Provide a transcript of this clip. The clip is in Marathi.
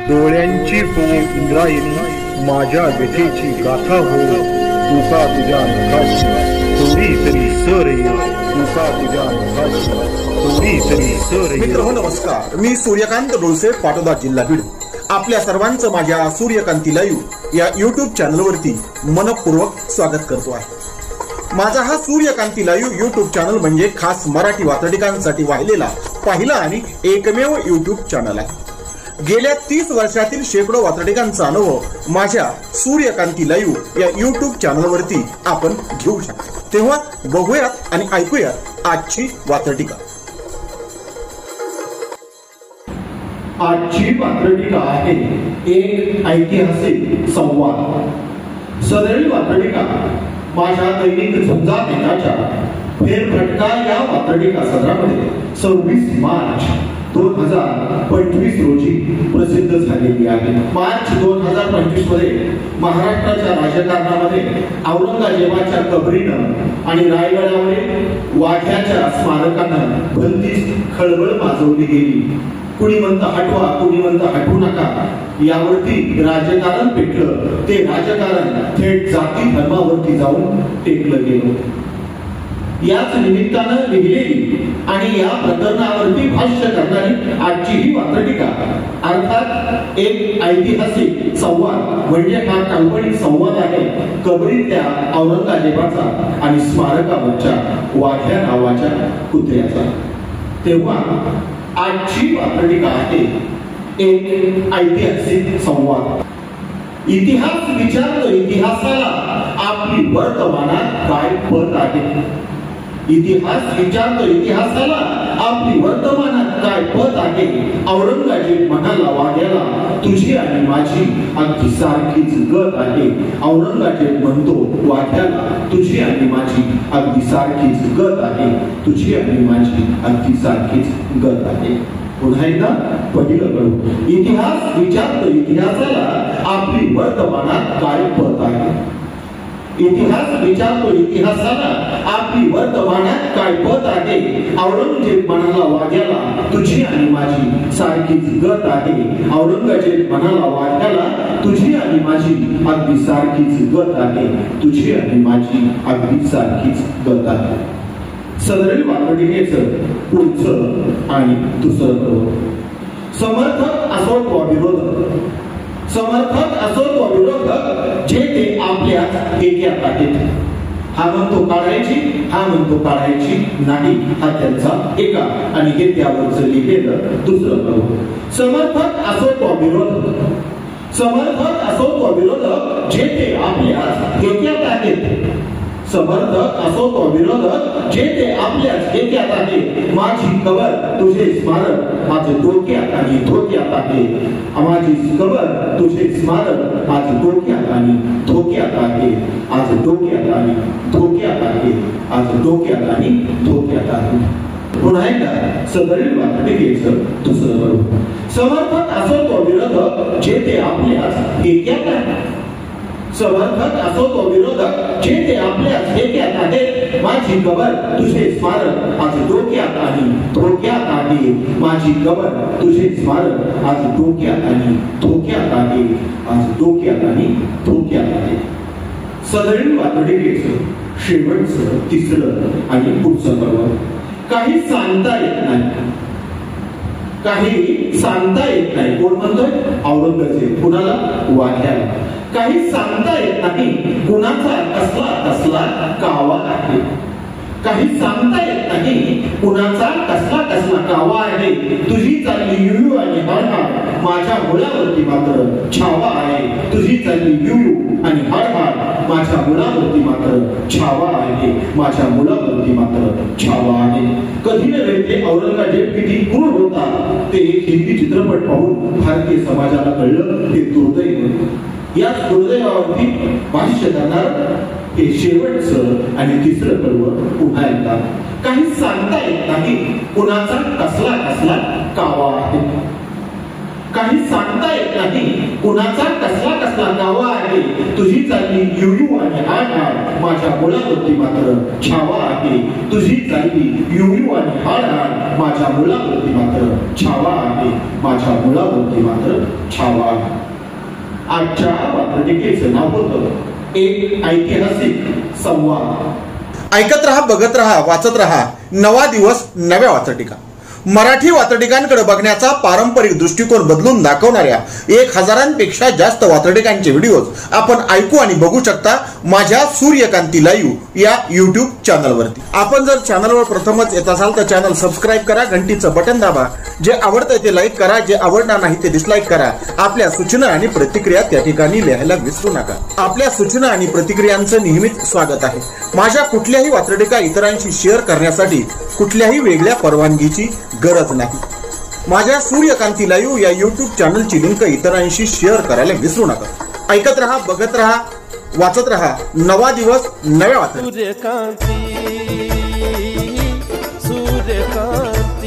डोळ्यांची हो इंद्रायणी, माझ्या व्यथेची गाथा हो, तुका तुझ्या नखाशी थोडी तरी सर ये, तुका तुझ्या नखाशी थोडी तरी सर ये. मित्र हो नमस्कार, मी सूर्यकांत डोळसे, पाटोदा, जिल्हा बीड. आपल्या सर्वांचं माझ्या सूर्यकांती लाईव्ह या युट्यूब चॅनलवरती मनपूर्वक स्वागत करतो आहे. माझा हा सूर्यकांती लाईव्ह युट्यूब चॅनल म्हणजे खास मराठी वात्रटिकांसाठी वाहिलेला पहिला आणि एकमेव युट्यूब चॅनल आहे. गेल्या 30 वर्षातील शेकडो वात्रटिकांचा अनुभव माझ्या सूर्यकांती लाईव्ह या युट्यूब चॅनलवरती आपण घेऊ शकता. तेव्हा बघूयात आणि ऐकूयात आजची वात्रटिका. आजची वात्रटिका आहे एक ऐतिहासिक संवाद. सदरील वात्रटिका माझ्या दैनिक झंझावाताच्या फेरफटका या वात्रटिका सदरामध्ये 26 मार्च 2025 रोजी प्रसिद्ध झालेली आहे. मार्च 2025 मध्ये महाराष्ट्राच्या राजकारणामध्ये औरंगजेबाच्या कबरीनं आणि रायगडावरील वाघ्याच्या स्मारकानं भलतीच खळबळ माजवली गेली. कुणी म्हणतं हटवा, कुणी म्हणतं हटवू नका. यावरती राजकारण पेटलं. ते राजकारण थेट जाती धर्मावरती जाऊन टेकलं गेलं. याच निमित्तानं लिहिलेली आणि या प्रकरणावरती भाष्य करणारी आजची ही वात्रटिका अर्थात एक ऐतिहासिक संवाद म्हणजे हा काल्पनिक संवाद आहे कबरीतल्या औरंगजेबाचा आणि स्मारकावरच्या वाघ्या नावाच्या कुत्र्याचा. तेव्हा आजची वात्रटिका आहे एक ऐतिहासिक संवाद. इतिहास विचारतो इतिहासाला आपली वर्तमानात काय पत आहे. इतिहास विचारतो इतिहासाला आपली वर्तमानात काय पत आहे. औरंगजेब म्हणाला वाघ्याला तुझी आणि माझी अगदी सारखीच गत आहे. औरंगजेब म्हणतो वाघ्याला तुझी आणि माझी अगदी सारखीच गत आहे. तुझी आणि माझी अगदी सारखीच गत आहे. पुन्हा एकदा पहिलं करू. इतिहास विचारतो इतिहासाला आपली वर्तमानात काय पत आहे. इतिहास विचारतो इतिहासाला आपली वर्तमानात काय पत आहे. औरंगजेब म्हणाला वाघ्याला तुझी आणि माझी सारखीच गत आहे. औरंगजेब म्हणाला वाघ्याला तुझी आणि माझी अगदी सारखीच गत आहे. तुझी आणि माझी अगदी सारखीच गत आहे. सदरील वात्रटिकेचं पुढचं आणि दुसरं समर्थक असो वा विरोधक. समर्थक असो वा विरोधक जे ते आपल्या एकात आहेत. हा म्हणतो काढायची, हा म्हणतो काढायची नाही. हा त्यांचा एका आणि हे त्यावरच लिहिलेलं दुसरं करू. समर्थक असो वा विरोधक. समर्थक असो वा विरोधक जे ते आपल्या एकात आहेत. समर्थक असो तो विरोधक जे ते आपल्याच एकात आहे. माझी कबर तुझे स्मारक माझे डोक्यात आणि धोक्यात आहे. माझी कबर तुझे स्मारक माझे डोक्यात आणि धोक्यात आहे. आज डोक्यात आणि धोक्यात आहे. आज डोक्यात आणि धोक्यात आहे. पुन्हा एकदा सदरील वात्रटिकेचं दुसरं बरोबर. समर्थक असो तो विरोधक जे ते आपल्याच एकात आहे. समर्थक असो तो विरोधक जे ते आपल्याच एकात आहेत. माझी कबर तुझे स्मारक आज डोक्यात आणि धोक्यात आहे. माझी कबर तुझे स्मारक आज डोक्यात आणि धोक्यात आहे. आज डोक्यात आणि धोक्यात आहे. सदरील वात्रटिकेचं शेवटचं तिसरं आणि पुढचं पर्व. काही सांगता येत नाही. काही सांगता येत नाही. कोण म्हणतोय? औरंगजेब. कुणाला? वाघ्याला. काही सांगता येत नाही कुणाचा कसला कसला कावा आहे. काही सांगता येत नाही कुणाचा कसला कसला कावा आहे. तुझी चालली युयू आणि हळहळ माझ्या मुलावरती मात्र छावा आहे. तुझी चालली युयू आणि हळहळ माझ्या मुलावरती मात्र छावा आहे. माझ्या मुलावरती मात्र छावा आहे. कधी नव्हे ते औरंगजेब किती क्रूर होता ते एक हिंदी चित्रपट पाहून भारतीय समाजाला कळलं. ते दुर्दैव. या दुर्दैवावरती भाष्य करणार हे शेवटचं आणि तिसरं पर्व पुन्हा एकदा. काही सांगता येत नाही कुणाचा कसला कसला कावा आहे. काही सांगता येत नाही कुणाचा कसला कसला गावा आहे. तुझी चालली युयू आणि हाड हाड माझ्या मुलावरती मात्र छावा आहे. तुझी चालली युयू आणि हाड हाड माझ्या मुलावरती मात्र छावा आहे. माझ्या मुलावरती मात्र छावा आहे. आजच्या वात्रटिकेचं नाव होतं एक ऐतिहासिक संवाद. ऐकत रहा, बघत रहा, वाचत रहा. नवा दिवस नव्या वात्रटिका. मराठी वात्रटिकांकडे बघण्याचा पारंपरिक दृष्टिकोन बदलून दाखवणाऱ्या 1000पेक्षा जास्त वात्रटिकांचे व्हिडिओज आपण ऐकू आणि बघू शकता माझ्या सूर्यकांती लाईव्ह या युट्यूब चॅनलवरती. आपण जर चॅनलवर प्रथमच येत असाल तर चॅनल सबस्क्राईब करा, घंटीचं बटन दाबा. जे आवडतंय ते लाईक करा, जे आवडणार नाही ते डिसलाईक करा. आपल्या सूचना आणि प्रतिक्रिया त्या ठिकाणी लिहायला विसरू नका. आपल्या सूचना आणि प्रतिक्रियांचं नेहमीच स्वागत आहे. माझ्या कुठल्याही वात्रटिका इतरांशी शेअर करण्यासाठी कुठल्याही वेगळ्या परवानगीची गरज नाही. माझ्या सूर्यकांती लाईव्ह या युट्यूब चॅनलची लिंक इतरांशी शेअर करायला विसरू नका. ऐकत रहा, बघत रहा, वाचत रहा. नवा दिवस नव्या वात्रटिका. सूर्यकांती